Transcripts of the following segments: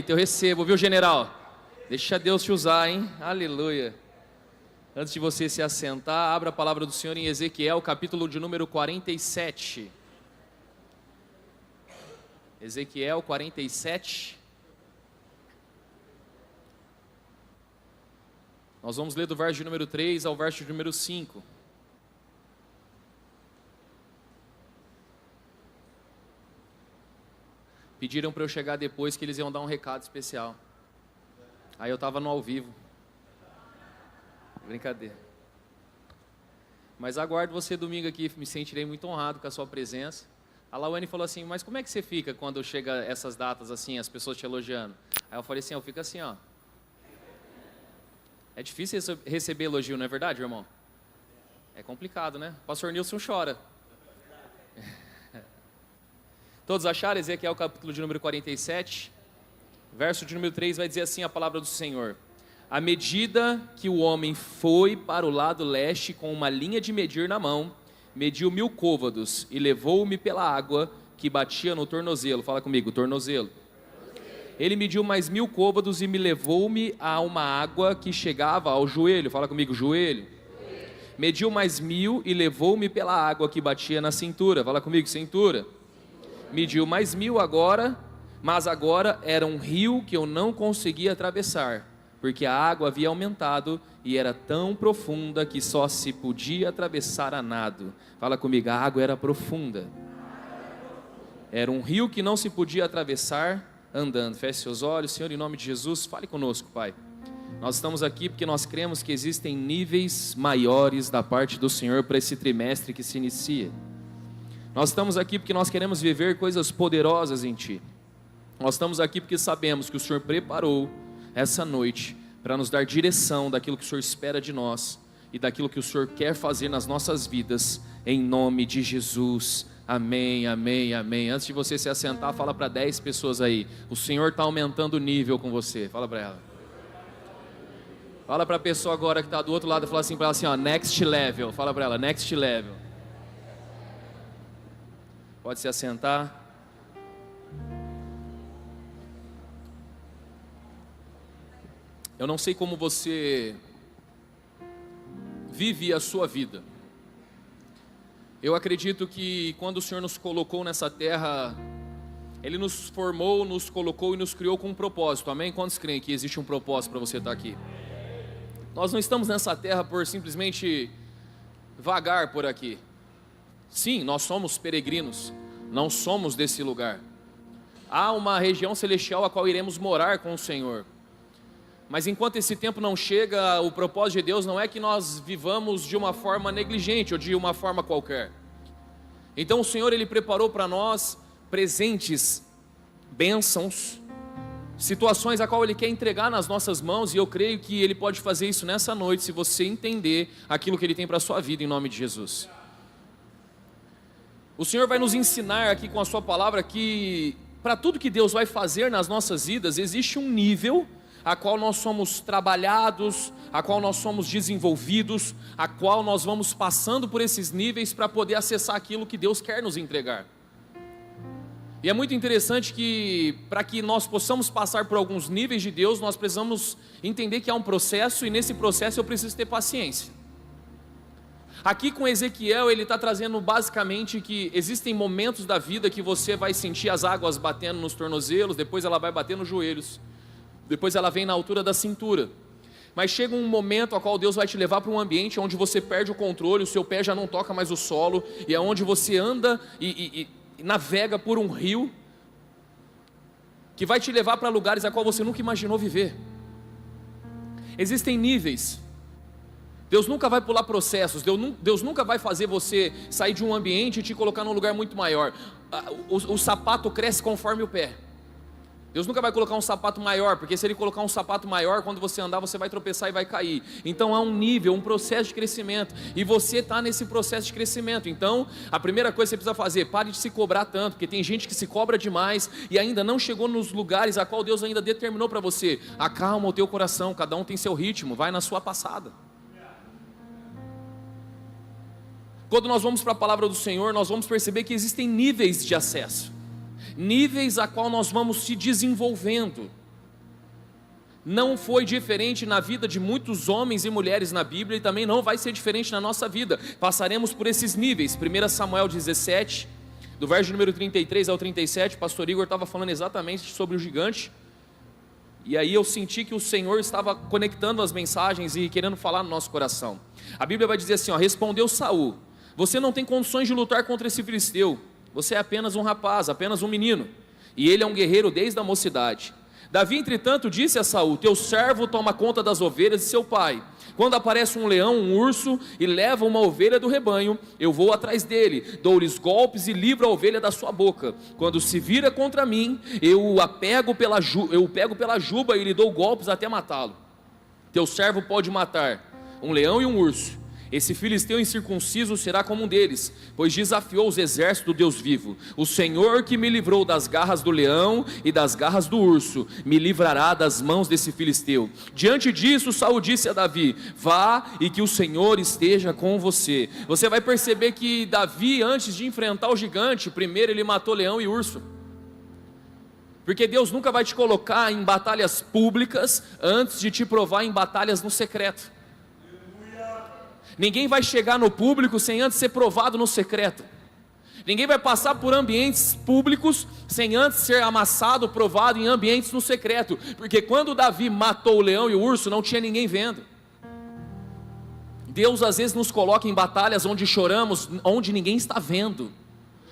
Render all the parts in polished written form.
Eita, eu recebo, viu, general? Deixa Deus te usar, hein? Aleluia. Antes de você se assentar, abra a palavra do Senhor em Ezequiel, capítulo de número 47. Ezequiel 47. Nós vamos ler do verso de número 3 ao verso de número 5. Pediram para eu chegar depois que eles iam dar um recado especial. Aí eu estava no ao vivo. Brincadeira. Mas aguardo você domingo aqui, me sentirei muito honrado com a sua presença. A Lawane falou assim, mas como é que você fica quando chega essas datas assim, as pessoas te elogiando? Aí eu falei assim, eu fico assim, ó. É difícil receber elogio, não é verdade, irmão? É complicado, né? O pastor Nilson chora. Todos acharam? Ezequiel capítulo de número 47, verso de número 3 vai dizer assim a palavra do Senhor: à medida que o homem foi para o lado leste com uma linha de medir na mão, mediu 1000 côvados e levou-me pela água que batia no tornozelo. Fala comigo, tornozelo. Ele mediu mais 1000 côvados e me levou-me a uma água que chegava ao joelho. Fala comigo, joelho. Mediu mais 1000 e levou-me pela água que batia na cintura. Fala comigo, cintura. Mediu mais 1000 agora, mas agora era um rio que eu não conseguia atravessar, porque a água havia aumentado e era tão profunda que só se podia atravessar a nado. Fala comigo, a água era profunda. Era um rio que não se podia atravessar andando. Feche seus olhos. Senhor, em nome de Jesus, fale conosco, Pai. Nós estamos aqui porque nós cremos que existem níveis maiores da parte do Senhor para esse trimestre que se inicia. Nós estamos aqui porque nós queremos viver coisas poderosas em Ti. Nós estamos aqui porque sabemos que o Senhor preparou essa noite para nos dar direção daquilo que o Senhor espera de nós e daquilo que o Senhor quer fazer nas nossas vidas, em nome de Jesus. Amém, amém, amém. Antes de você se assentar, fala para 10 pessoas aí: o Senhor está aumentando o nível com você. Fala para ela. Fala para a pessoa agora que está do outro lado, fala assim para ela assim, ó, next level. Fala para ela, next level. Pode se assentar. Eu não sei como você vive a sua vida. Eu acredito que quando o Senhor nos colocou nessa terra, Ele nos formou, nos colocou e nos criou com um propósito. Amém? Quantos creem que existe um propósito para você estar aqui? Nós não estamos nessa terra por simplesmente vagar por aqui. Sim, nós somos peregrinos, não somos desse lugar. Há uma região celestial a qual iremos morar com o Senhor. Mas enquanto esse tempo não chega, o propósito de Deus não é que nós vivamos de uma forma negligente ou de uma forma qualquer. Então o Senhor, Ele preparou para nós presentes, bênçãos, situações a qual Ele quer entregar nas nossas mãos, e eu creio que Ele pode fazer isso nessa noite, se você entender aquilo que Ele tem para a sua vida, em nome de Jesus. O Senhor vai nos ensinar aqui com a sua palavra que para tudo que Deus vai fazer nas nossas vidas, existe um nível a qual nós somos trabalhados, a qual nós somos desenvolvidos, a qual nós vamos passando por esses níveis para poder acessar aquilo que Deus quer nos entregar. E é muito interessante que para que nós possamos passar por alguns níveis de Deus, nós precisamos entender que há um processo, e nesse processo eu preciso ter paciência. Aqui com Ezequiel, ele está trazendo basicamente que existem momentos da vida que você vai sentir as águas batendo nos tornozelos, depois ela vai bater nos joelhos, depois ela vem na altura da cintura. Mas chega um momento a qual Deus vai te levar para um ambiente onde você perde o controle, o seu pé já não toca mais o solo, e é onde você anda e navega por um rio, que vai te levar para lugares a qual você nunca imaginou viver. Existem níveis. Deus nunca vai pular processos, Deus nunca vai fazer você sair de um ambiente e te colocar num lugar muito maior. O sapato cresce conforme o pé. Deus nunca vai colocar um sapato maior, porque se Ele colocar um sapato maior, quando você andar, você vai tropeçar e vai cair. Então há um nível, um processo de crescimento, e você está nesse processo de crescimento. Então a primeira coisa que você precisa fazer, pare de se cobrar tanto, porque tem gente que se cobra demais e ainda não chegou nos lugares a qual Deus ainda determinou para você. Acalma o teu coração, cada um tem seu ritmo, vai na sua passada. Quando nós vamos para a palavra do Senhor, nós vamos perceber que existem níveis de acesso, níveis a qual nós vamos se desenvolvendo. não foi diferente na vida de muitos homens e mulheres na Bíblia, e também não vai ser diferente na nossa vida. Passaremos por esses níveis. 1 Samuel 17, do verso número 33 ao 37, o pastor Igor estava falando exatamente sobre o gigante, e aí eu senti que o Senhor estava conectando as mensagens e querendo falar no nosso coração. A Bíblia vai dizer assim, respondeu Saul: você não tem condições de lutar contra esse filisteu, você é apenas um rapaz, apenas um menino, e ele é um guerreiro desde a mocidade. Davi, entretanto, disse a Saul: teu servo toma conta das ovelhas de seu pai. Quando aparece um leão, um urso, e leva uma ovelha do rebanho, eu vou atrás dele, dou-lhes golpes e livro a ovelha da sua boca. Quando se vira contra mim, eu o pego pela juba e lhe dou golpes até matá-lo. Teu servo pode matar um leão e um urso. Esse filisteu incircunciso será como um deles, pois desafiou os exércitos do Deus vivo. O Senhor que me livrou das garras do leão e das garras do urso, me livrará das mãos desse filisteu. Diante disso, Saul disse a Davi: vá e que o Senhor esteja com você. Você vai perceber que Davi, antes de enfrentar o gigante, primeiro ele matou leão e urso. Porque Deus nunca vai te colocar em batalhas públicas antes de te provar em batalhas no secreto. Ninguém vai chegar no público sem antes ser provado no secreto. Ninguém vai passar por ambientes públicos sem antes ser amassado, provado em ambientes no secreto. Porque quando Davi matou o leão e o urso, não tinha ninguém vendo. Deus às vezes nos coloca em batalhas onde choramos, onde ninguém está vendo.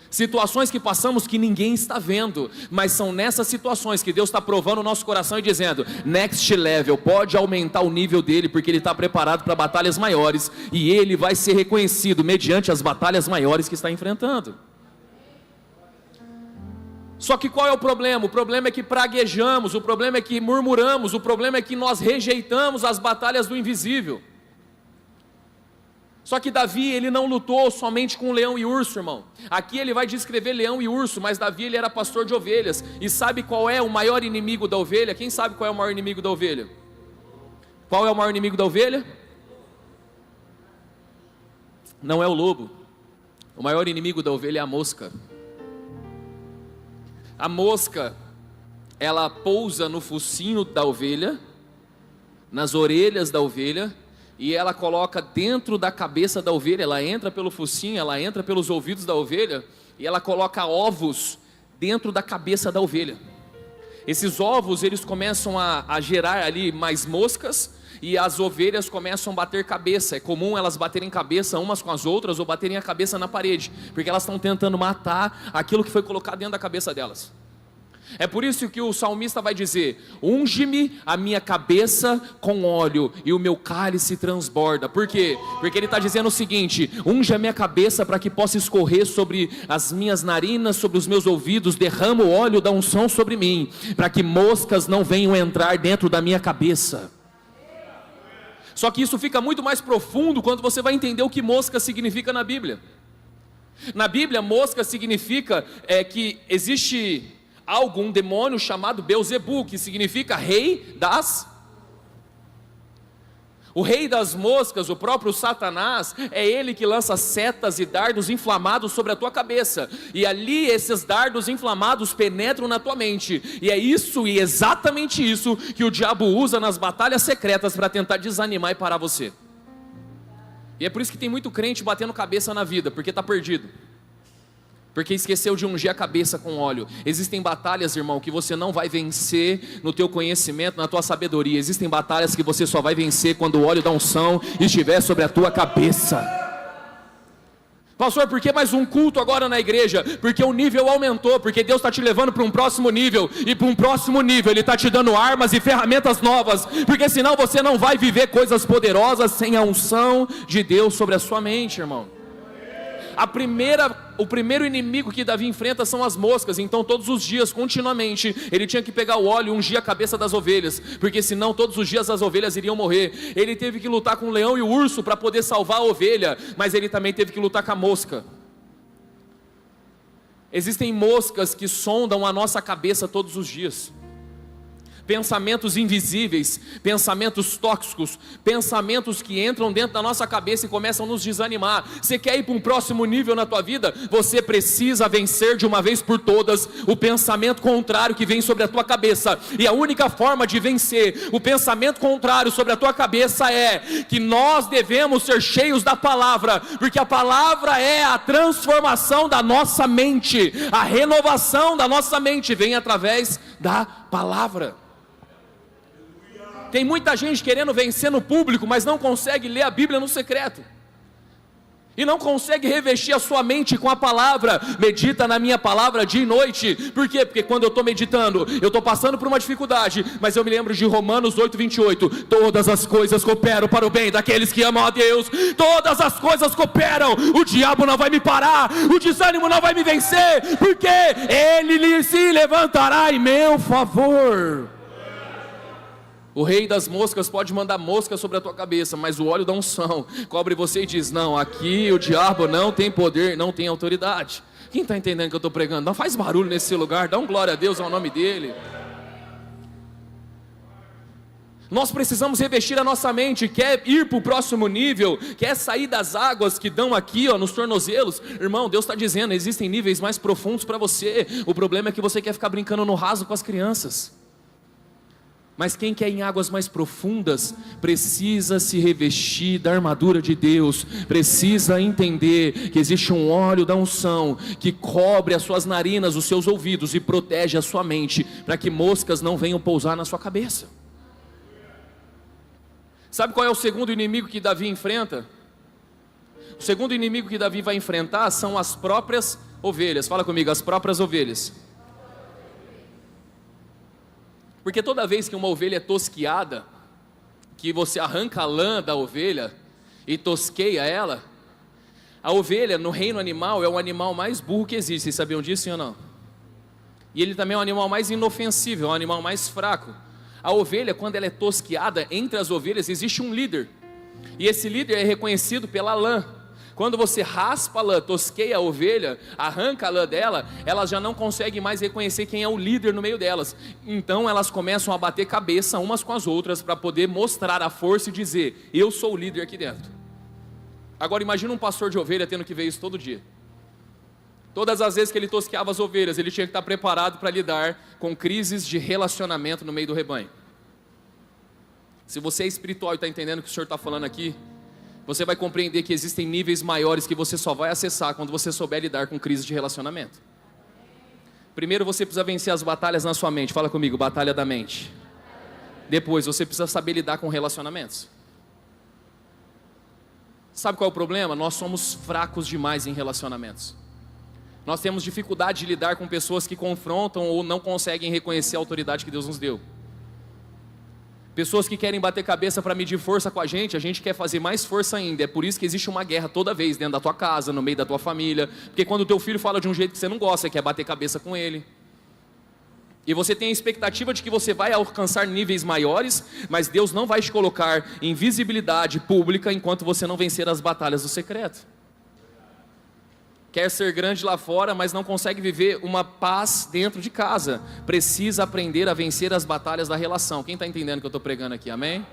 Situações que passamos que ninguém está vendo, mas são nessas situações que Deus está provando o nosso coração e dizendo: next level, pode aumentar o nível dele, porque ele está preparado para batalhas maiores, e ele vai ser reconhecido mediante as batalhas maiores que está enfrentando. Só que qual é o problema? O problema é que praguejamos, o problema é que murmuramos, o problema é que nós rejeitamos as batalhas do invisível. Só que Davi, ele não lutou somente com leão e urso, irmão. Aqui ele vai descrever leão e urso, mas Davi, ele era pastor de ovelhas. E sabe qual é o maior inimigo da ovelha? Quem sabe qual é o maior inimigo da ovelha? Qual é o maior inimigo da ovelha? Não é o lobo. O maior inimigo da ovelha é a mosca. A mosca, ela pousa no focinho da ovelha, nas orelhas da ovelha, e ela coloca dentro da cabeça da ovelha. Ela entra pelo focinho, ela entra pelos ouvidos da ovelha, e ela coloca ovos dentro da cabeça da ovelha. Esses ovos, eles começam a gerar ali mais moscas, e as ovelhas começam a bater cabeça. É comum elas baterem cabeça umas com as outras, ou baterem a cabeça na parede, porque elas estão tentando matar aquilo que foi colocado dentro da cabeça delas. É por isso que o salmista vai dizer: unge-me a minha cabeça com óleo e o meu cálice transborda. Por quê? Porque ele está dizendo o seguinte: unge a minha cabeça para que possa escorrer sobre as minhas narinas, sobre os meus ouvidos, derrama o óleo da unção sobre mim, para que moscas não venham entrar dentro da minha cabeça. Só que isso fica muito mais profundo quando você vai entender o que mosca significa na Bíblia. Na Bíblia, mosca significa que existe um demônio chamado Beelzebu, que significa rei das... O rei das moscas, o próprio Satanás, é ele que lança setas e dardos inflamados sobre a tua cabeça, e ali esses dardos inflamados penetram na tua mente, e é isso, e exatamente isso, que o diabo usa nas batalhas secretas para tentar desanimar e parar você. E é por isso que tem muito crente batendo cabeça na vida, porque está perdido, porque esqueceu de ungir a cabeça com óleo. Existem batalhas, irmão, que você não vai vencer no teu conhecimento, na tua sabedoria. Existem batalhas que você só vai vencer quando o óleo da unção estiver sobre a tua cabeça. Pastor, por que mais um culto agora na igreja? Porque o nível aumentou, porque Deus está te levando para um próximo nível, e para um próximo nível Ele está te dando armas e ferramentas novas, porque senão você não vai viver coisas poderosas sem a unção de Deus sobre a sua mente, irmão. O primeiro inimigo que Davi enfrenta são as moscas. Então todos os dias, continuamente, ele tinha que pegar o óleo e ungir a cabeça das ovelhas, porque senão todos os dias as ovelhas iriam morrer. Ele teve que lutar com o leão e o urso para poder salvar a ovelha, mas ele também teve que lutar com a mosca. Existem moscas que sondam a nossa cabeça todos os dias, pensamentos invisíveis, pensamentos tóxicos, pensamentos que entram dentro da nossa cabeça e começam a nos desanimar. Você quer ir para um próximo nível na tua vida? Você precisa vencer de uma vez por todas o pensamento contrário que vem sobre a tua cabeça, e a única forma de vencer o pensamento contrário sobre a tua cabeça é que nós devemos ser cheios da palavra, porque a palavra é a transformação da nossa mente, a renovação da nossa mente vem através da palavra. Tem muita gente querendo vencer no público, mas não consegue ler a Bíblia no secreto, e não consegue revestir a sua mente com a palavra. Medita na minha palavra dia e noite. Por quê? Porque quando eu estou meditando, eu estou passando por uma dificuldade, mas eu me lembro de Romanos 8:28, todas as coisas cooperam para o bem daqueles que amam a Deus, todas as coisas cooperam, o diabo não vai me parar, o desânimo não vai me vencer, porque ele se levantará em meu favor. O rei das moscas pode mandar mosca sobre a tua cabeça, mas o óleo da unção cobre você e diz, não, aqui o diabo não tem poder, não tem autoridade. Quem está entendendo que eu estou pregando? Não faz barulho nesse lugar, dá um glória a Deus ao nome dele. Nós precisamos revestir a nossa mente. Quer ir para o próximo nível, quer sair das águas que dão aqui nos tornozelos, irmão, Deus está dizendo, existem níveis mais profundos para você. O problema é que você quer ficar brincando no raso com as crianças. Mas quem quer ir em águas mais profundas, precisa se revestir da armadura de Deus, precisa entender que existe um óleo da unção, que cobre as suas narinas, os seus ouvidos e protege a sua mente, para que moscas não venham pousar na sua cabeça. Sabe qual é o segundo inimigo que Davi enfrenta? O segundo inimigo que Davi vai enfrentar são as próprias ovelhas. Fala comigo, as próprias ovelhas. Porque toda vez que uma ovelha é tosquiada, que você arranca a lã da ovelha e tosqueia ela, a ovelha no reino animal é o animal mais burro que existe. Vocês sabiam disso, sim ou não? E ele também é o animal mais inofensível, é o animal mais fraco. A ovelha, quando ela é tosqueada, entre as ovelhas existe um líder, e esse líder é reconhecido pela lã. Quando você raspa a lã, tosqueia a ovelha, arranca a lã dela, elas já não conseguem mais reconhecer quem é o líder no meio delas. Então elas começam a bater cabeça umas com as outras para poder mostrar a força e dizer, eu sou o líder aqui dentro. Agora imagina um pastor de ovelha tendo que ver isso todo dia. Todas as vezes que ele tosqueava as ovelhas, ele tinha que estar preparado para lidar com crises de relacionamento no meio do rebanho. Se você é espiritual e está entendendo o que o Senhor está falando aqui, você vai compreender que existem níveis maiores que você só vai acessar quando você souber lidar com crises de relacionamento. Primeiro você precisa vencer as batalhas na sua mente. Fala comigo, batalha da mente. Depois você precisa saber lidar com relacionamentos. Sabe qual é o problema? Nós somos fracos demais em relacionamentos. Nós temos dificuldade de lidar com pessoas que confrontam ou não conseguem reconhecer a autoridade que Deus nos deu. Pessoas que querem bater cabeça para medir força com a gente quer fazer mais força ainda. É por isso que existe uma guerra toda vez dentro da tua casa, no meio da tua família. Porque quando o teu filho fala de um jeito que você não gosta, você quer bater cabeça com ele. E você tem a expectativa de que você vai alcançar níveis maiores, mas Deus não vai te colocar em visibilidade pública enquanto você não vencer as batalhas do secreto. Quer ser grande lá fora, mas não consegue viver uma paz dentro de casa. Precisa aprender a vencer as batalhas da relação. Quem está entendendo o que eu estou pregando aqui, amém?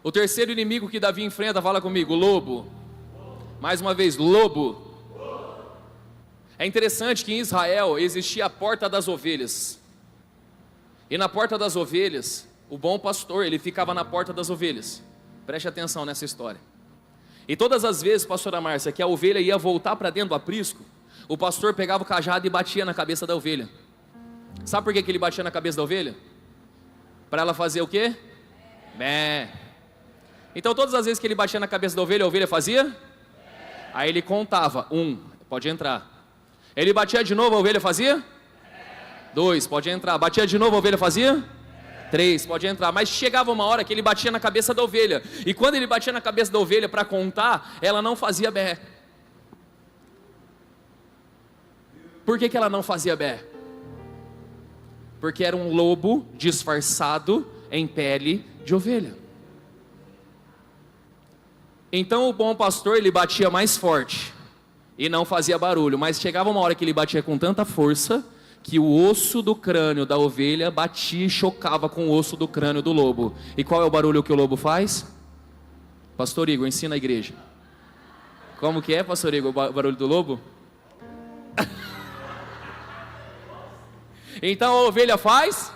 O terceiro inimigo que Davi enfrenta, fala comigo, lobo. Mais uma vez, lobo. É interessante que em Israel existia a porta das ovelhas. E na porta das ovelhas, o bom pastor, ele ficava na porta das ovelhas. Preste atenção nessa história. E todas as vezes, pastora Márcia, que a ovelha ia voltar para dentro do aprisco, o pastor pegava o cajado e batia na cabeça da ovelha. Sabe por que ele batia na cabeça da ovelha? Para ela fazer o quê? Bé. Então todas as vezes que ele batia na cabeça da ovelha, a ovelha fazia? Aí ele contava, 1, pode entrar. Ele batia de novo, a ovelha fazia? 2, pode entrar. Batia de novo, a ovelha fazia? 3, pode entrar. Mas chegava uma hora que ele batia na cabeça da ovelha. E quando ele batia na cabeça da ovelha para contar, ela não fazia bé. Por que ela não fazia bé? Porque era um lobo disfarçado em pele de ovelha. Então o bom pastor, ele batia mais forte e não fazia barulho. Mas chegava uma hora que ele batia com tanta força que o osso do crânio da ovelha batia e chocava com o osso do crânio do lobo. E qual é o barulho que o lobo faz? Pastor Igor, ensina a igreja. Como que é, Pastor Igor, o barulho do lobo? Então a ovelha faz?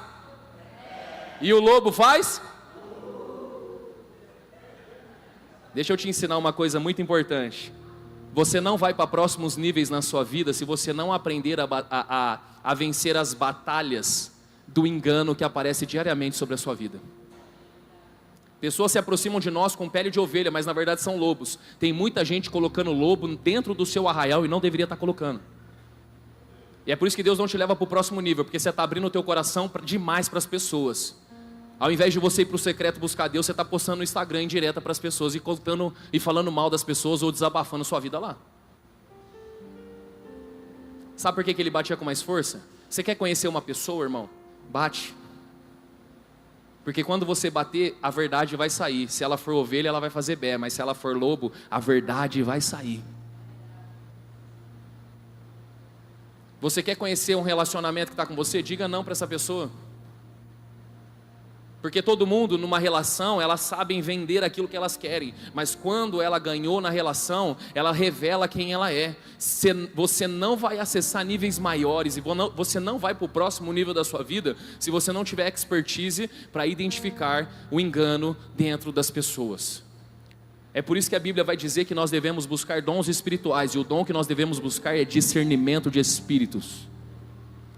E o lobo faz? Deixa eu te ensinar uma coisa muito importante. Você não vai para próximos níveis na sua vida se você não aprender a vencer as batalhas do engano que aparece diariamente sobre a sua vida. Pessoas se aproximam de nós com pele de ovelha, mas na verdade são lobos. Tem muita gente colocando lobo dentro do seu arraial e não deveria estar colocando. E é por isso que Deus não te leva para o próximo nível, porque você está abrindo o teu coração demais para as pessoas. Ao invés de você ir para o secreto buscar Deus, você está postando no Instagram em direta para as pessoas e contando e falando mal das pessoas ou desabafando sua vida lá. Sabe por que ele batia com mais força? Você quer conhecer uma pessoa, irmão? Bate. Porque quando você bater, a verdade vai sair. Se ela for ovelha, ela vai fazer bé, mas se ela for lobo, a verdade vai sair. Você quer conhecer um relacionamento que está com você? Diga não para essa pessoa. Porque todo mundo numa relação, elas sabem vender aquilo que elas querem, mas quando ela ganhou na relação, ela revela quem ela é. Você não vai acessar níveis maiores e você não vai para o próximo nível da sua vida se você não tiver expertise para identificar o engano dentro das pessoas. É por isso que a Bíblia vai dizer que nós devemos buscar dons espirituais, e o dom que nós devemos buscar é discernimento de espíritos.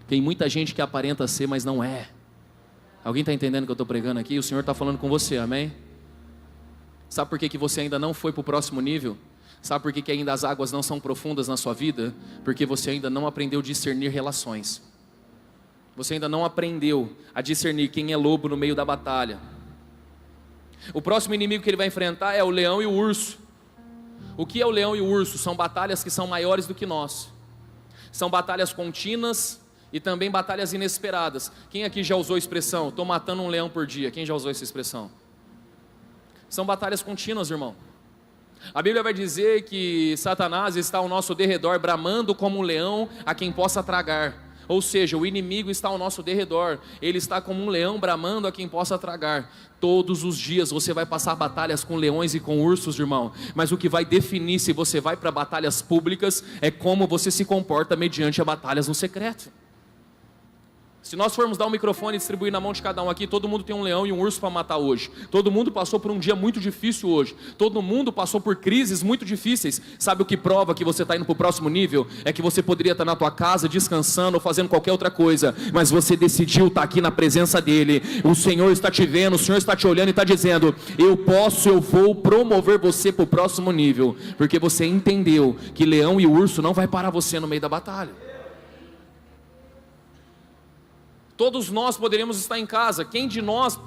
Tem muita gente que aparenta ser, mas não é. Alguém está entendendo o que eu estou pregando aqui? O Senhor está falando com você, amém? Sabe por que você ainda não foi para o próximo nível? Sabe por que ainda as águas não são profundas na sua vida? Porque você ainda não aprendeu a discernir relações. Você ainda não aprendeu a discernir quem é lobo no meio da batalha. O próximo inimigo que ele vai enfrentar é o leão e o urso. O que é o leão e o urso? São batalhas que são maiores do que nós. São batalhas contínuas e também batalhas inesperadas. Quem aqui já usou a expressão, estou matando um leão por dia? Quem já usou essa expressão? São batalhas contínuas, irmão. A Bíblia vai dizer que Satanás está ao nosso derredor, bramando como um leão a quem possa tragar. Ou seja, o inimigo está ao nosso derredor. Ele está como um leão bramando a quem possa tragar. Todos os dias você vai passar batalhas com leões e com ursos, irmão. Mas o que vai definir se você vai para batalhas públicas é como você se comporta mediante as batalhas no secreto. Se nós formos dar um microfone e distribuir na mão de cada um aqui, todo mundo tem um leão e um urso para matar hoje. Todo mundo passou por um dia muito difícil hoje. Todo mundo passou por crises muito difíceis. Sabe o que prova que você está indo para o próximo nível? É que você poderia estar na tua casa descansando ou fazendo qualquer outra coisa, mas você decidiu estar aqui na presença dele. O Senhor está te vendo, o Senhor está te olhando e está dizendo: eu vou promover você para o próximo nível, porque você entendeu que leão e urso não vai parar você no meio da batalha. Todos nós poderíamos estar em casa. Quem de nós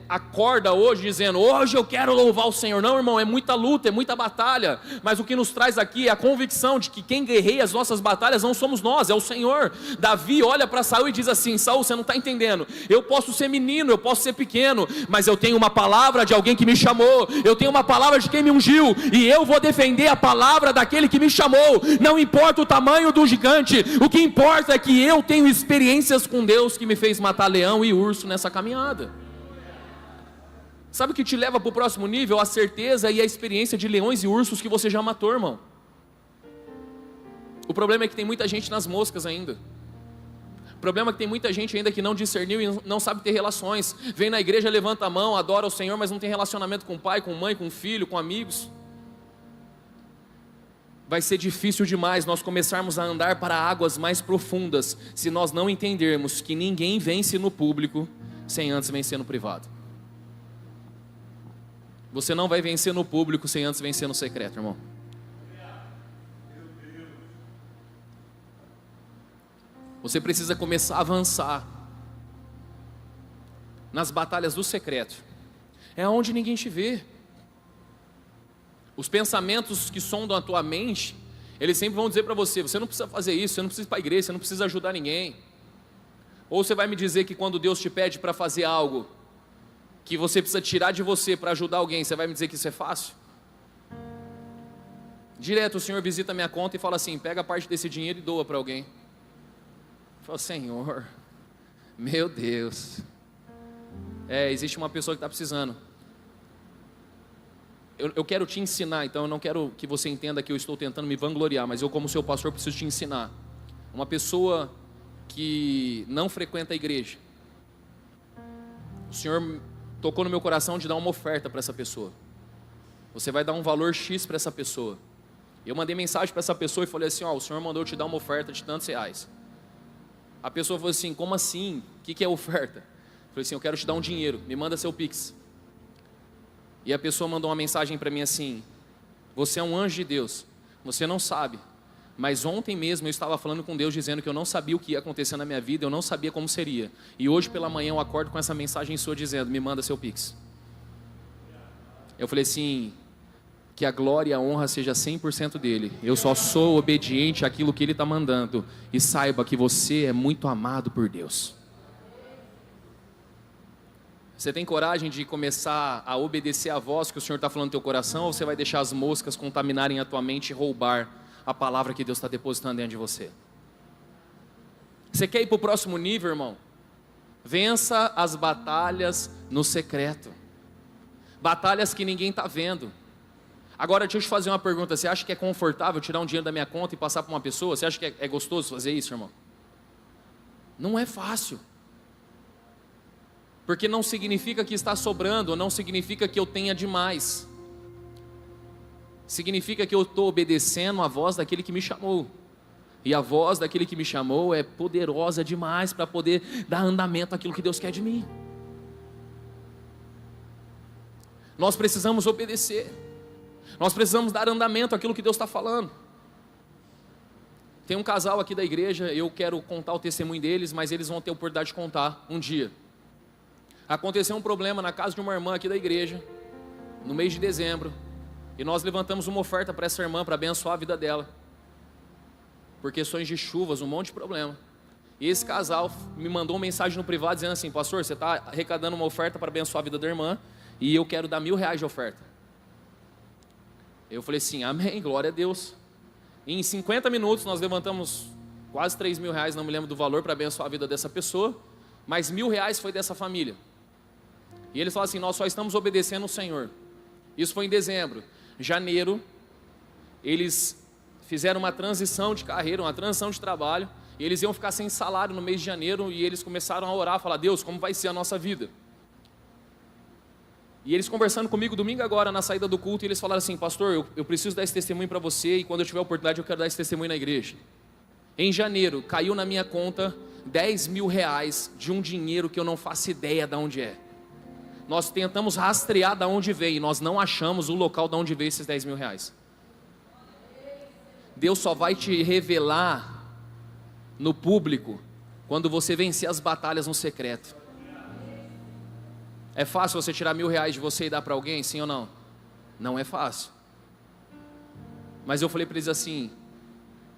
acorda hoje dizendo: hoje eu quero louvar o Senhor? Não, irmão, é muita luta, é muita batalha. Mas o que nos traz aqui é a convicção de que quem guerreia as nossas batalhas não somos nós, é o Senhor. Davi olha para Saul e diz assim: Saul, você não está entendendo. Eu posso ser menino, eu posso ser pequeno, mas eu tenho uma palavra de alguém que me chamou. Eu tenho uma palavra de quem me ungiu, e eu vou defender a palavra daquele que me chamou. Não importa o tamanho do gigante, o que importa é que eu tenho experiências com Deus que me fez matar leão e urso nessa caminhada. Sabe o que te leva para o próximo nível? A certeza e a experiência de leões e ursos que você já matou, irmão. O problema é que tem muita gente nas moscas ainda. O problema é que tem muita gente ainda que não discerniu e não sabe ter relações. Vem na igreja, levanta a mão, adora o Senhor, mas não tem relacionamento com o pai, com mãe, com filho, com amigos. Vai ser difícil demais nós começarmos a andar para águas mais profundas se nós não entendermos que ninguém vence no público sem antes vencer no privado. Você não vai vencer no público sem antes vencer no secreto, irmão. Você precisa começar a avançar nas batalhas do secreto. É onde ninguém te vê. Os pensamentos que sondam a tua mente, eles sempre vão dizer para você: você não precisa fazer isso, você não precisa ir para a igreja, você não precisa ajudar ninguém. Ou você vai me dizer que quando Deus te pede para fazer algo que você precisa tirar de você para ajudar alguém, você vai me dizer que isso é fácil? Direto o Senhor visita a minha conta e fala assim: pega parte desse dinheiro e doa para alguém. Falei, Senhor, meu Deus. Existe uma pessoa que está precisando. Eu quero te ensinar, então eu não quero que você entenda que eu estou tentando me vangloriar, mas eu, como seu pastor, preciso te ensinar. Uma pessoa que não frequenta a igreja, o Senhor tocou no meu coração de dar uma oferta para essa pessoa. Você vai dar um valor X para essa pessoa. Eu mandei mensagem para essa pessoa e falei assim, o Senhor mandou te dar uma oferta de tantos reais. A pessoa falou assim, como assim? O que é oferta? Eu falei assim, eu quero te dar um dinheiro, me manda seu Pix. E a pessoa mandou uma mensagem para mim assim, você é um anjo de Deus, você não sabe, mas ontem mesmo eu estava falando com Deus dizendo que eu não sabia o que ia acontecer na minha vida, eu não sabia como seria. E hoje pela manhã eu acordo com essa mensagem sua dizendo, me manda seu Pix. Eu falei assim, que a glória e a honra seja 100% dele. Eu só sou obediente àquilo que ele está mandando. E saiba que você é muito amado por Deus. Você tem coragem de começar a obedecer a voz que o Senhor está falando no teu coração? Ou você vai deixar as moscas contaminarem a tua mente e roubar a palavra que Deus está depositando dentro de você? Você quer ir para o próximo nível, irmão? Vença as batalhas no secreto. Batalhas que ninguém está vendo. Agora deixa eu te fazer uma pergunta, você acha que é confortável tirar um dinheiro da minha conta e passar para uma pessoa? Você acha que é gostoso fazer isso, irmão? Não é fácil. Porque não significa que está sobrando, não significa que eu tenha demais. Significa que eu estou obedecendo a voz daquele que me chamou. E a voz daquele que me chamou é poderosa demais para poder dar andamento àquilo que Deus quer de mim. Nós precisamos obedecer. Nós precisamos dar andamento àquilo que Deus está falando. Tem um casal aqui da igreja, eu quero contar o testemunho deles, mas eles vão ter a oportunidade de contar um dia. Aconteceu um problema na casa de uma irmã aqui da igreja, no mês de dezembro, e nós levantamos uma oferta para essa irmã, para abençoar a vida dela, por questões de chuvas, um monte de problema. E esse casal me mandou uma mensagem no privado dizendo assim, pastor, você está arrecadando uma oferta para abençoar a vida da irmã, e eu quero dar R$1.000 de oferta. Eu falei assim, amém, glória a Deus. E em 50 minutos nós levantamos quase R$3.000, não me lembro do valor, para abençoar a vida dessa pessoa, mas R$1.000 foi dessa família. E eles falaram assim, nós só estamos obedecendo o Senhor. Isso foi em dezembro. Janeiro, eles fizeram uma transição de carreira, uma transição de trabalho, e eles iam ficar sem salário no mês de janeiro, e eles começaram a orar, a falar, Deus, como vai ser a nossa vida? E eles conversando comigo domingo agora, na saída do culto, e eles falaram assim, pastor, eu preciso dar esse testemunho para você, e quando eu tiver a oportunidade eu quero dar esse testemunho na igreja. Em janeiro, caiu na minha conta R$10.000 de um dinheiro que eu não faço ideia de onde é. Nós tentamos rastrear de onde veio, e nós não achamos o local de onde veio esses R$10.000. Deus só vai te revelar no público, quando você vencer as batalhas no secreto. É fácil você tirar R$1.000 de você e dar para alguém, sim ou não? Não é fácil. Mas eu falei para eles assim,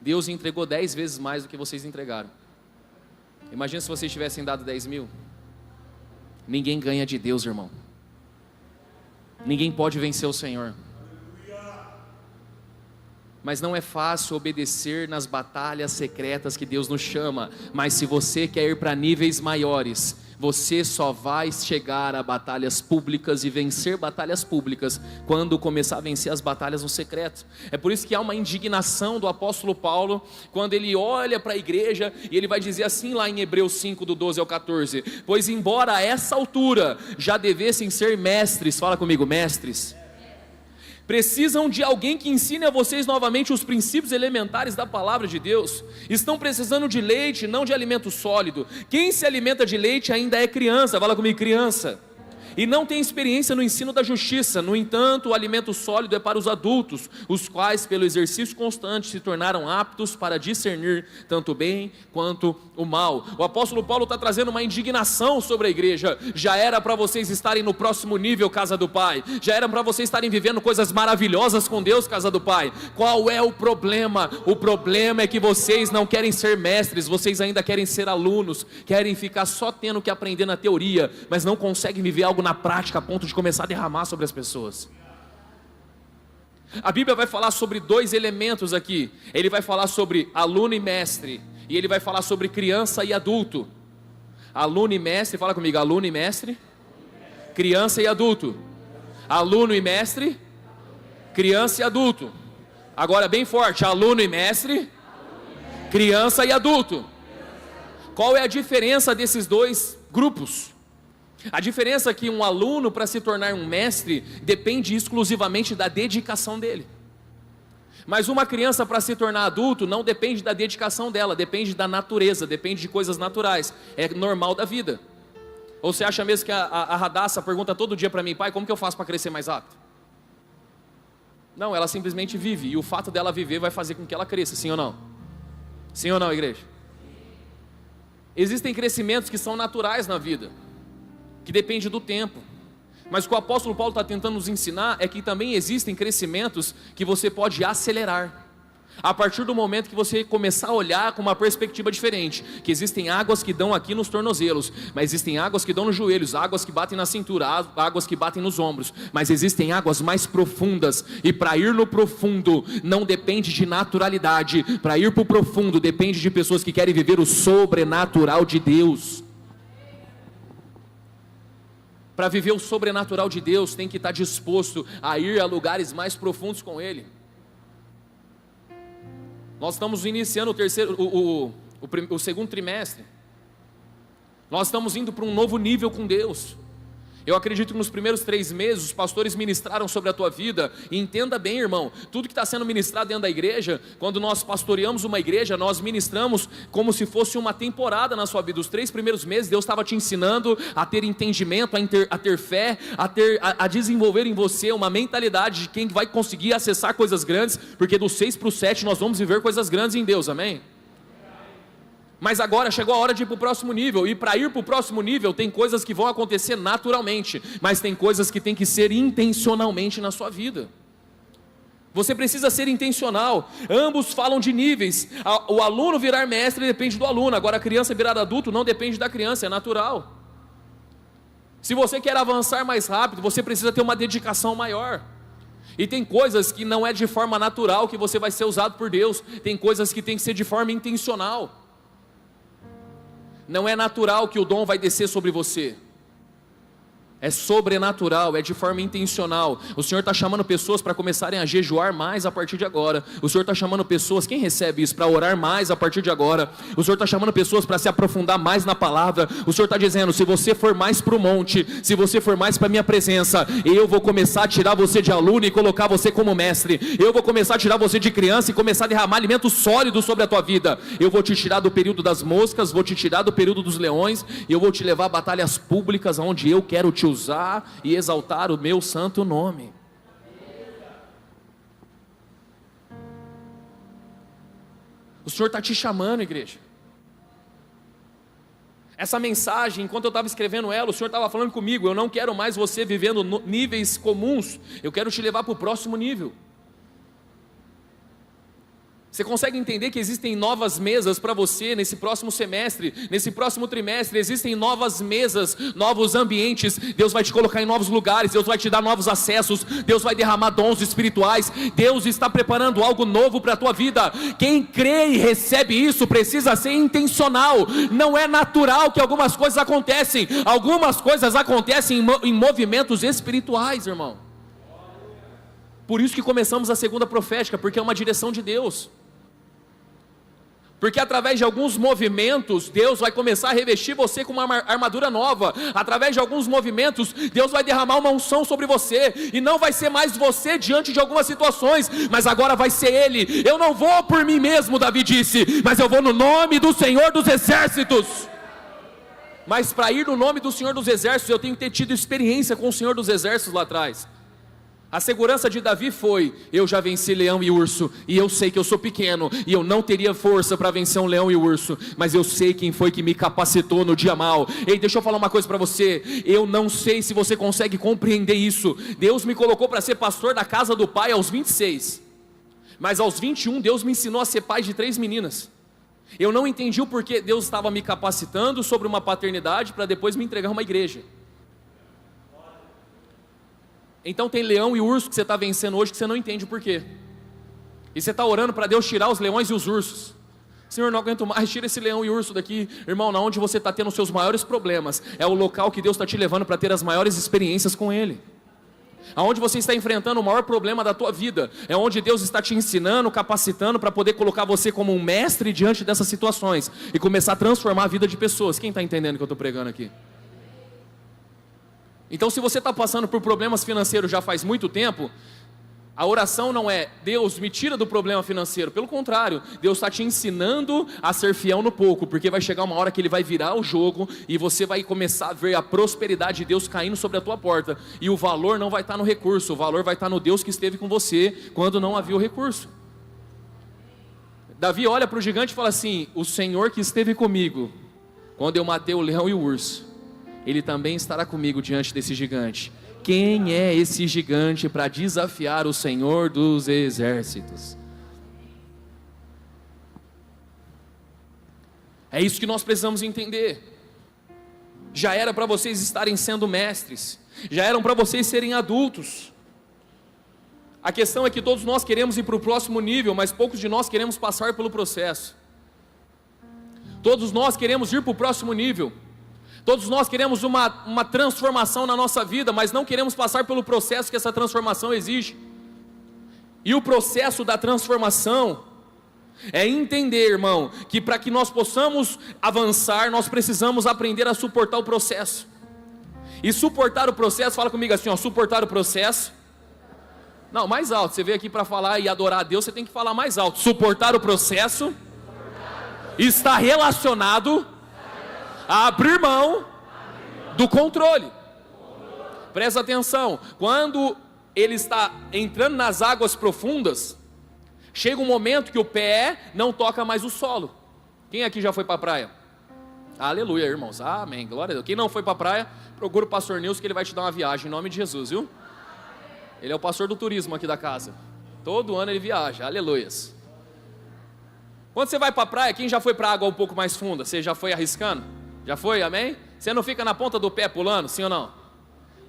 Deus entregou 10 vezes mais do que vocês entregaram. Imagina se vocês tivessem dado 10.000. Ninguém ganha de Deus, irmão. Ninguém pode vencer o Senhor. Mas não é fácil obedecer nas batalhas secretas que Deus nos chama. Mas se você quer ir para níveis maiores, você só vai chegar a batalhas públicas e vencer batalhas públicas quando começar a vencer as batalhas no secreto. É por isso que há uma indignação do apóstolo Paulo, quando ele olha para a igreja e ele vai dizer assim lá em Hebreus 5, do 12 ao 14: pois embora a essa altura já devessem ser mestres, fala comigo, mestres, precisam de alguém que ensine a vocês novamente os princípios elementares da palavra de Deus. Estão precisando de leite, não de alimento sólido. Quem se alimenta de leite ainda é criança, fala comigo, criança, e não tem experiência no ensino da justiça. No entanto, o alimento sólido é para os adultos, os quais pelo exercício constante se tornaram aptos para discernir tanto o bem quanto o mal. O apóstolo Paulo está trazendo uma indignação sobre a igreja. Já era para vocês estarem no próximo nível, casa do Pai. Já era para vocês estarem vivendo coisas maravilhosas com Deus, casa do Pai. Qual é o problema? O problema é que vocês não querem ser mestres, vocês ainda querem ser alunos, querem ficar só tendo que aprender na teoria, mas não conseguem viver algo na prática a ponto de começar a derramar sobre as pessoas. A Bíblia vai falar sobre dois elementos aqui. Ele vai falar sobre aluno e mestre, e ele vai falar sobre criança e adulto. Aluno e mestre, fala comigo, aluno e mestre, criança e adulto. Aluno e mestre, criança e adulto. Agora bem forte, aluno e mestre, criança e adulto. Qual é a diferença desses dois grupos? A diferença é que um aluno, para se tornar um mestre, depende exclusivamente da dedicação dele. Mas uma criança, para se tornar adulto, não depende da dedicação dela, depende da natureza, depende de coisas naturais, é normal da vida. Ou você acha mesmo que a Radassa pergunta todo dia para mim, pai, como que eu faço para crescer mais rápido? Não, ela simplesmente vive, e o fato dela viver vai fazer com que ela cresça, sim ou não? Sim ou não, igreja? Existem crescimentos que são naturais na vida, que dependem do tempo. Mas o que o apóstolo Paulo está tentando nos ensinar é que também existem crescimentos que você pode acelerar. A partir do momento que você começar a olhar com uma perspectiva diferente, que existem águas que dão aqui nos tornozelos, mas existem águas que dão nos joelhos, águas que batem na cintura, águas que batem nos ombros, mas existem águas mais profundas, e para ir no profundo não depende de naturalidade, para ir para o profundo depende de pessoas que querem viver o sobrenatural de Deus. Para viver o sobrenatural de Deus, tem que estar disposto a ir a lugares mais profundos com Ele. Nós estamos iniciando o segundo trimestre. Nós estamos indo para um novo nível com Deus. Eu acredito que nos primeiros 3 meses os pastores ministraram sobre a tua vida. E entenda bem, irmão, tudo que está sendo ministrado dentro da igreja, quando nós pastoreamos uma igreja, nós ministramos como se fosse uma temporada na sua vida. Os 3 primeiros meses Deus estava te ensinando a ter entendimento, a ter fé, a desenvolver em você uma mentalidade de quem vai conseguir acessar coisas grandes, porque do 6 para o 7 nós vamos viver coisas grandes em Deus, amém? Mas agora chegou a hora de ir para o próximo nível, e para ir para o próximo nível tem coisas que vão acontecer naturalmente, mas tem coisas que tem que ser intencionalmente na sua vida. Você precisa ser intencional. Ambos falam de níveis. O aluno virar mestre depende do aluno, agora a criança virar adulto não depende da criança, é natural. Se você quer avançar mais rápido, você precisa ter uma dedicação maior. E tem coisas que não é de forma natural que você vai ser usado por Deus, tem coisas que tem que ser de forma intencional. Não é natural que o dom vai descer sobre você. É sobrenatural, é de forma intencional. O Senhor está chamando pessoas para começarem a jejuar mais a partir de agora. O Senhor está chamando pessoas, quem recebe isso, para orar mais a partir de agora. O Senhor está chamando pessoas para se aprofundar mais na palavra. O Senhor está dizendo, se você for mais para o monte, se você for mais para a minha presença, eu vou começar a tirar você de aluno e colocar você como mestre. Eu vou começar a tirar você de criança e começar a derramar alimento sólido sobre a tua vida. Eu vou te tirar do período das moscas, vou te tirar do período dos leões, e eu vou te levar a batalhas públicas, onde eu quero te usar e exaltar o meu santo nome. O Senhor está te chamando, igreja. Essa mensagem, enquanto eu estava escrevendo ela, o Senhor estava falando comigo, eu não quero mais você vivendo níveis comuns, eu quero te levar para o próximo nível. Você consegue entender que existem novas mesas para você nesse próximo semestre, nesse próximo trimestre? Existem novas mesas, novos ambientes. Deus vai te colocar em novos lugares, Deus vai te dar novos acessos, Deus vai derramar dons espirituais. Deus está preparando algo novo para a tua vida. Quem crê e recebe isso precisa ser intencional. Não é natural que algumas coisas acontecem. Algumas coisas acontecem em movimentos espirituais, irmão. Por isso que começamos a segunda profética, porque é uma direção de Deus. Porque através de alguns movimentos, Deus vai começar a revestir você com uma armadura nova. Através de alguns movimentos, Deus vai derramar uma unção sobre você. E não vai ser mais você diante de algumas situações, mas agora vai ser Ele. Eu não vou por mim mesmo, Davi disse, mas eu vou no nome do Senhor dos Exércitos. Mas para ir no nome do Senhor dos Exércitos, eu tenho que ter tido experiência com o Senhor dos Exércitos lá atrás. A segurança de Davi foi, eu já venci leão e urso, e eu sei que eu sou pequeno, e eu não teria força para vencer um leão e urso, mas eu sei quem foi que me capacitou no dia mau. Ei, deixa eu falar uma coisa para você, eu não sei se você consegue compreender isso. Deus me colocou para ser pastor da casa do pai aos 26, mas aos 21 Deus me ensinou a ser pai de 3 meninas. Eu não entendi o porquê Deus estava me capacitando sobre uma paternidade para depois me entregar uma igreja. Então tem leão e urso que você está vencendo hoje que você não entende o porquê. E você está orando para Deus tirar os leões e os ursos. Senhor, não aguento mais, tira esse leão e urso daqui. Irmão, na onde você está tendo os seus maiores problemas, é o local que Deus está te levando para ter as maiores experiências com Ele. Aonde você está enfrentando o maior problema da tua vida, é onde Deus está te ensinando, capacitando para poder colocar você como um mestre diante dessas situações e começar a transformar a vida de pessoas. Quem está entendendo o que eu estou pregando aqui? Então, se você está passando por problemas financeiros já faz muito tempo, a oração não é: Deus, me tira do problema financeiro. Pelo contrário, Deus está te ensinando a ser fiel no pouco, porque vai chegar uma hora que Ele vai virar o jogo e você vai começar a ver a prosperidade de Deus caindo sobre a tua porta, e o valor não vai estar no recurso, o valor vai estar no Deus que esteve com você quando não havia o recurso. Davi olha para o gigante e fala assim: o Senhor que esteve comigo quando eu matei o leão e o urso, Ele também estará comigo diante desse gigante. Quem é esse gigante para desafiar o Senhor dos exércitos? É isso que nós precisamos entender. Já era para vocês estarem sendo mestres, já eram para vocês serem adultos. A questão é que todos nós queremos ir para o próximo nível, mas poucos de nós queremos passar pelo processo. Todos nós queremos ir para o próximo nível. Todos nós queremos uma transformação na nossa vida, mas não queremos passar pelo processo que essa transformação exige. E o processo da transformação é entender, irmão, que para que nós possamos avançar, nós precisamos aprender a suportar o processo. E suportar o processo, fala comigo assim, ó, suportar o processo. Não, mais alto, você veio aqui para falar e adorar a Deus, você tem que falar mais alto. Suportar o processo está relacionado a abrir mão do controle. Presta atenção, quando ele está entrando nas águas profundas, chega um momento que o pé não toca mais o solo. Quem aqui já foi para a praia? Aleluia, irmãos, amém, glória a Deus. Quem não foi para a praia, procura o pastor Nilson que ele vai te dar uma viagem, em nome de Jesus, viu? Ele é o pastor do turismo aqui da casa, todo ano ele viaja, aleluias. Quando você vai para a praia, quem já foi para a água um pouco mais funda? Você já foi arriscando? Já foi, amém? Você não fica na ponta do pé pulando, sim ou não?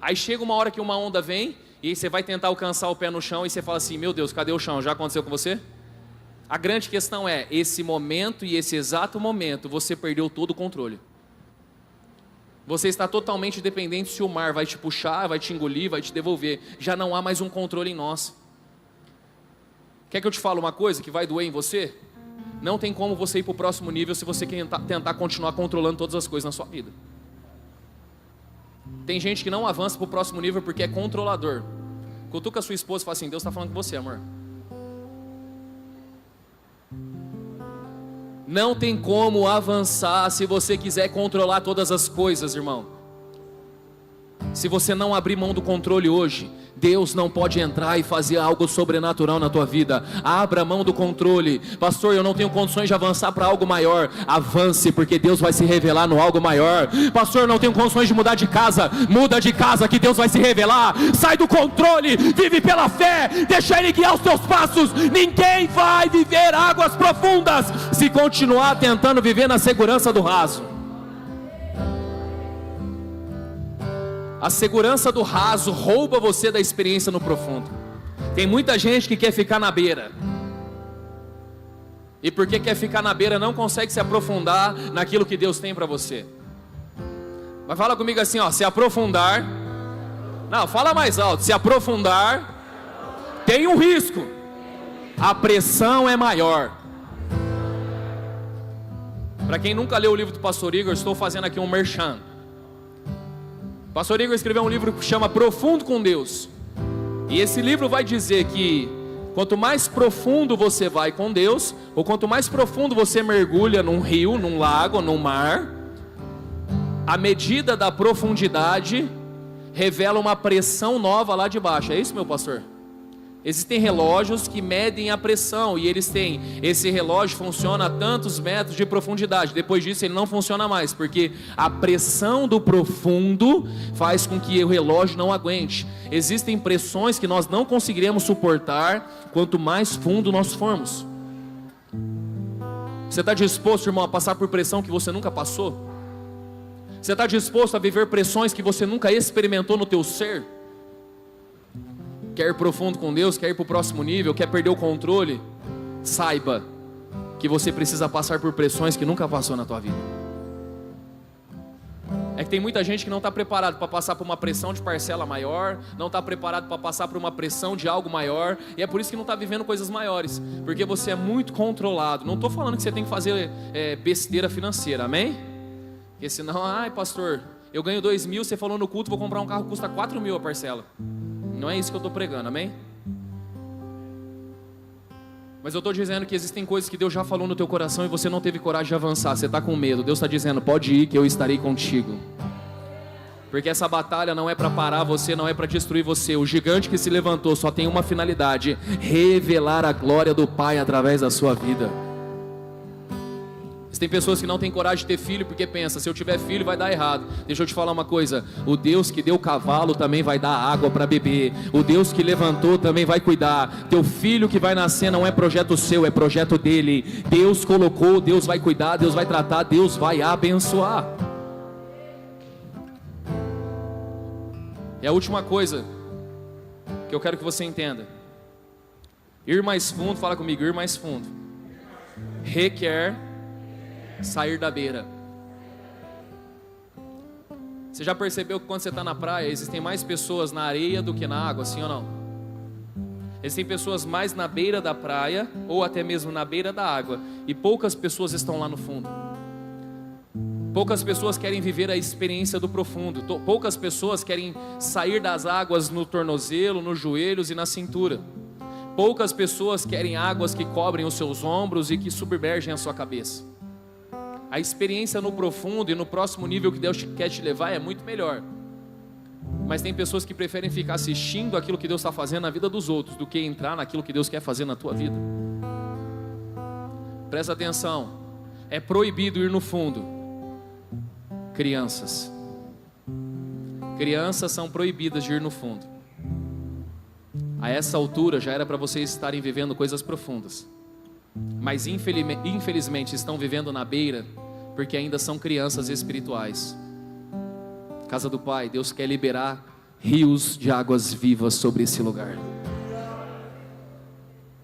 Aí chega uma hora que uma onda vem, e aí você vai tentar alcançar o pé no chão, e você fala assim: meu Deus, cadê o chão? Já aconteceu com você? A grande questão é, esse momento e esse exato momento, você perdeu todo o controle. Você está totalmente dependente se o mar vai te puxar, vai te engolir, vai te devolver. Já não há mais um controle em nós. Quer que eu te fale uma coisa que vai doer em você? Não tem como você ir para o próximo nível se você tentar continuar controlando todas as coisas na sua vida. Tem gente que não avança para o próximo nível porque é controlador. Cutuca a sua esposa e fala assim: Deus está falando com você, amor. Não tem como avançar se você quiser controlar todas as coisas, irmão. Se você não abrir mão do controle hoje, Deus não pode entrar e fazer algo sobrenatural na tua vida. Abra mão do controle. Pastor, eu não tenho condições de avançar para algo maior. Avance, porque Deus vai se revelar no algo maior. Pastor, eu não tenho condições de mudar de casa. Muda de casa que Deus vai se revelar. Sai do controle, vive pela fé. Deixa Ele guiar os teus passos. Ninguém vai viver águas profundas se continuar tentando viver na segurança do raso. A segurança do raso rouba você da experiência no profundo. Tem muita gente que quer ficar na beira. E porque quer ficar na beira, não consegue se aprofundar naquilo que Deus tem para você. Mas fala comigo assim, ó, se aprofundar. Não, fala mais alto. Se aprofundar, tem um risco. A pressão é maior. Para quem nunca leu o livro do Pastor Igor, estou fazendo aqui um merchan. Pastor Igor escreveu um livro que chama Profundo com Deus. E esse livro vai dizer que quanto mais profundo você vai com Deus, ou quanto mais profundo você mergulha num rio, num lago, num mar, a medida da profundidade revela uma pressão nova lá de baixo. É isso, meu pastor? Existem relógios que medem a pressão, e eles têm, esse relógio funciona a tantos metros de profundidade. Depois disso ele não funciona mais, porque a pressão do profundo faz com que o relógio não aguente. Existem pressões que nós não conseguiremos suportar quanto mais fundo nós formos. Você está disposto, irmão, a passar por pressão que você nunca passou? Você está disposto a viver pressões que você nunca experimentou no teu ser? Quer ir profundo com Deus, quer ir para o próximo nível, quer perder o controle? Saiba que você precisa passar por pressões que nunca passou na tua vida. É que tem muita gente que não está preparado para passar por uma pressão de parcela maior, não está preparado para passar por uma pressão de algo maior, e é por isso que não está vivendo coisas maiores, porque você é muito controlado. Não estou falando que você tem que fazer besteira financeira, amém? Porque senão, ai pastor, eu ganho 2.000, você falou no culto, vou comprar um carro que custa 4.000 a parcela. Não é isso que eu estou pregando, amém? Mas eu estou dizendo que existem coisas que Deus já falou no teu coração e você não teve coragem de avançar, você está com medo. Deus está dizendo, pode ir que eu estarei contigo. Porque essa batalha não é para parar você, não é para destruir você. O gigante que se levantou só tem uma finalidade: revelar a glória do Pai através da sua vida. Tem pessoas que não têm coragem de ter filho porque pensa, se eu tiver filho vai dar errado. Deixa eu te falar uma coisa, o Deus que deu cavalo também vai dar água para beber. O Deus que levantou também vai cuidar. Teu filho que vai nascer não é projeto seu, é projeto dele. Deus colocou, Deus vai cuidar, Deus vai tratar, Deus vai abençoar. E a última coisa que eu quero que você entenda: ir mais fundo, fala comigo, ir mais fundo requer sair da beira. Você já percebeu que quando você está na praia, existem mais pessoas na areia do que na água, sim ou não? Existem pessoas mais na beira da praia, ou até mesmo na beira da água, e poucas pessoas estão lá no fundo. Poucas pessoas querem viver a experiência do profundo. Poucas pessoas querem sair das águas no tornozelo, nos joelhos e na cintura. Poucas pessoas querem águas que cobrem os seus ombros e que submergem a sua cabeça. A experiência no profundo e no próximo nível que Deus quer te levar é muito melhor. Mas tem pessoas que preferem ficar assistindo aquilo que Deus está fazendo na vida dos outros do que entrar naquilo que Deus quer fazer na tua vida. Presta atenção, é proibido ir no fundo. Crianças são proibidas de ir no fundo. A essa altura já era para vocês estarem vivendo coisas profundas, mas infelizmente estão vivendo na beira, porque ainda são crianças espirituais. Casa do Pai, Deus quer liberar rios de águas vivas sobre esse lugar.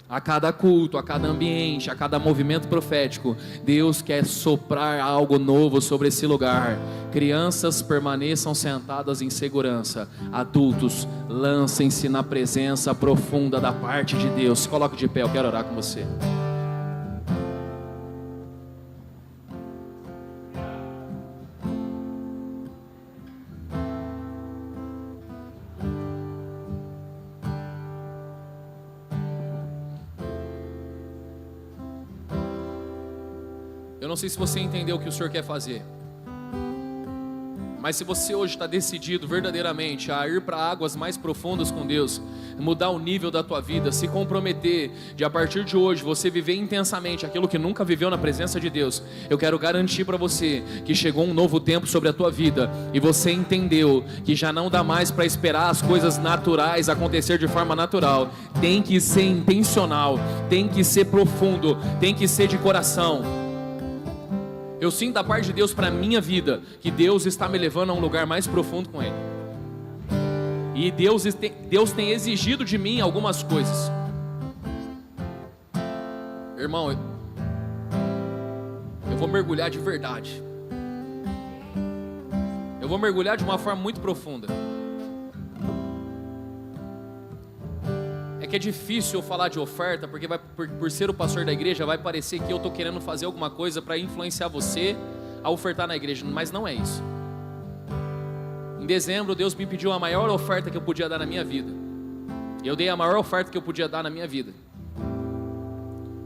A cada culto, a cada ambiente, a cada movimento profético, Deus quer soprar algo novo sobre esse lugar. Crianças permaneçam sentadas em segurança. Adultos, lancem-se na presença profunda da parte de Deus. Se coloque de pé, eu quero orar com você. Eu não sei se você entendeu o que o Senhor quer fazer, mas se você hoje está decidido verdadeiramente a ir para águas mais profundas com Deus, mudar o nível da tua vida, se comprometer de a partir de hoje você viver intensamente aquilo que nunca viveu na presença de Deus, eu quero garantir para você que chegou um novo tempo sobre a tua vida e você entendeu que já não dá mais para esperar as coisas naturais acontecer de forma natural. Tem que ser intencional, tem que ser profundo, tem que ser de coração. Eu sinto da parte de Deus para a minha vida que Deus está me levando a um lugar mais profundo com Ele. E Deus tem exigido de mim algumas coisas. Irmão, eu vou mergulhar de verdade. Eu vou mergulhar de uma forma muito profunda. É que é difícil eu falar de oferta, porque por ser o pastor da igreja, vai parecer que eu estou querendo fazer alguma coisa para influenciar você a ofertar na igreja, mas não é isso. Em dezembro, Deus me pediu a maior oferta que eu podia dar na minha vida. E eu dei a maior oferta que eu podia dar na minha vida.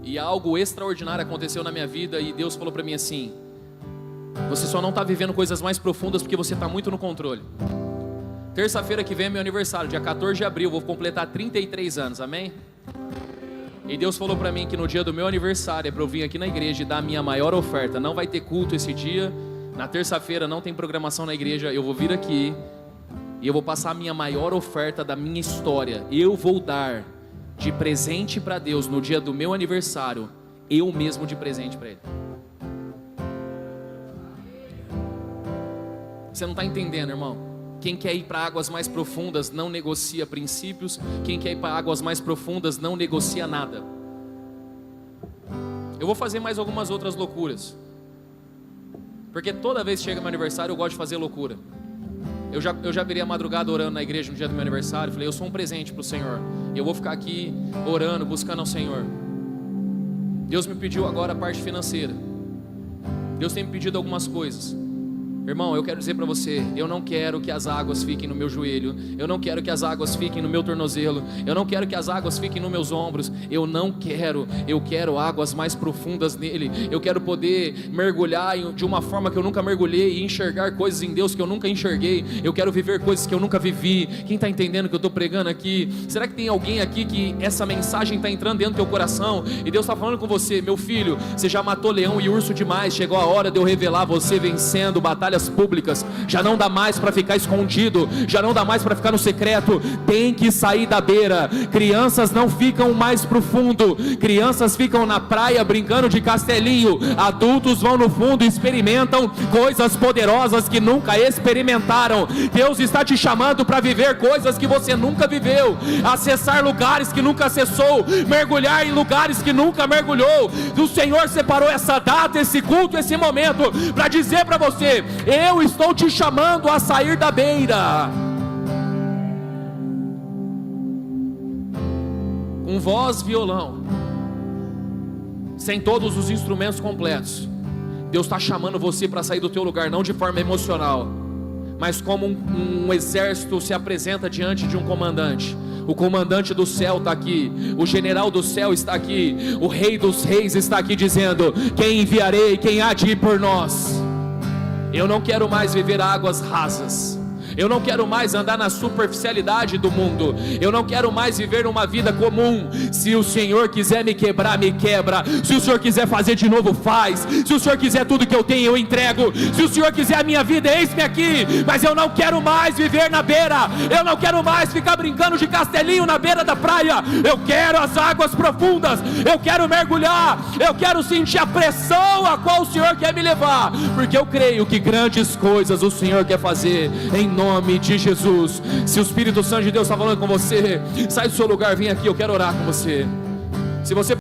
E algo extraordinário aconteceu na minha vida, e Deus falou para mim assim: você só não está vivendo coisas mais profundas porque você está muito no controle. Terça-feira que vem é meu aniversário, dia 14 de abril, vou completar 33 anos, amém? E Deus falou para mim que no dia do meu aniversário é para eu vir aqui na igreja e dar a minha maior oferta. Não vai ter culto esse dia, na terça-feira não tem programação na igreja, eu vou vir aqui e eu vou passar a minha maior oferta da minha história. Eu vou dar de presente para Deus no dia do meu aniversário, eu mesmo de presente para Ele. Você não está entendendo, irmão? Quem quer ir para águas mais profundas não negocia princípios. Quem quer ir para águas mais profundas não negocia nada. Eu vou fazer mais algumas outras loucuras, porque toda vez que chega meu aniversário eu gosto de fazer loucura. Eu já virei a madrugada orando na igreja no dia do meu aniversário. Falei, eu sou um presente para o Senhor, eu vou ficar aqui orando, buscando ao Senhor. Deus me pediu agora a parte financeira. Deus tem me pedido algumas coisas. Irmão, eu quero dizer para você, eu não quero que as águas fiquem no meu joelho, eu não quero que as águas fiquem no meu tornozelo, eu não quero que as águas fiquem nos meus ombros, eu quero águas mais profundas nele. Eu quero poder mergulhar de uma forma que eu nunca mergulhei e enxergar coisas em Deus que eu nunca enxerguei. Eu quero viver coisas que eu nunca vivi. Quem está entendendo o que eu estou pregando aqui? Será que tem alguém aqui que essa mensagem está entrando dentro do teu coração e Deus está falando com você? Meu filho, você já matou leão e urso demais, chegou a hora de eu revelar você vencendo batalhas públicas. Já não dá mais para ficar escondido, já não dá mais para ficar no secreto. Tem que sair da beira. Crianças não ficam mais pro fundo, crianças ficam na praia brincando de castelinho. Adultos vão no fundo e experimentam coisas poderosas que nunca experimentaram. Deus está te chamando para viver coisas que você nunca viveu, acessar lugares que nunca acessou, mergulhar em lugares que nunca mergulhou. O Senhor separou essa data, esse culto, esse momento para dizer para você: eu estou te chamando a sair da beira. Com voz, violão, sem todos os instrumentos completos, Deus está chamando você para sair do teu lugar, não de forma emocional, mas como um exército se apresenta diante de um comandante. O comandante do céu está aqui, o general do céu está aqui, o rei dos reis está aqui dizendo: quem enviarei, quem há de ir por nós? Eu não quero mais viver águas rasas, eu não quero mais andar na superficialidade do mundo, eu não quero mais viver uma vida comum. Se o Senhor quiser me quebrar, me quebra. Se o Senhor quiser fazer de novo, faz. Se o Senhor quiser tudo que eu tenho, eu entrego. Se o Senhor quiser a minha vida, eis-me aqui. Mas eu não quero mais viver na beira, eu não quero mais ficar brincando de castelinho na beira da praia. Eu quero as águas profundas, eu quero mergulhar, eu quero sentir a pressão a qual o Senhor quer me levar, porque eu creio que grandes coisas o Senhor quer fazer em nome de Jesus. Se o Espírito Santo de Deus está falando com você, sai do seu lugar, vem aqui, eu quero orar com você. Se você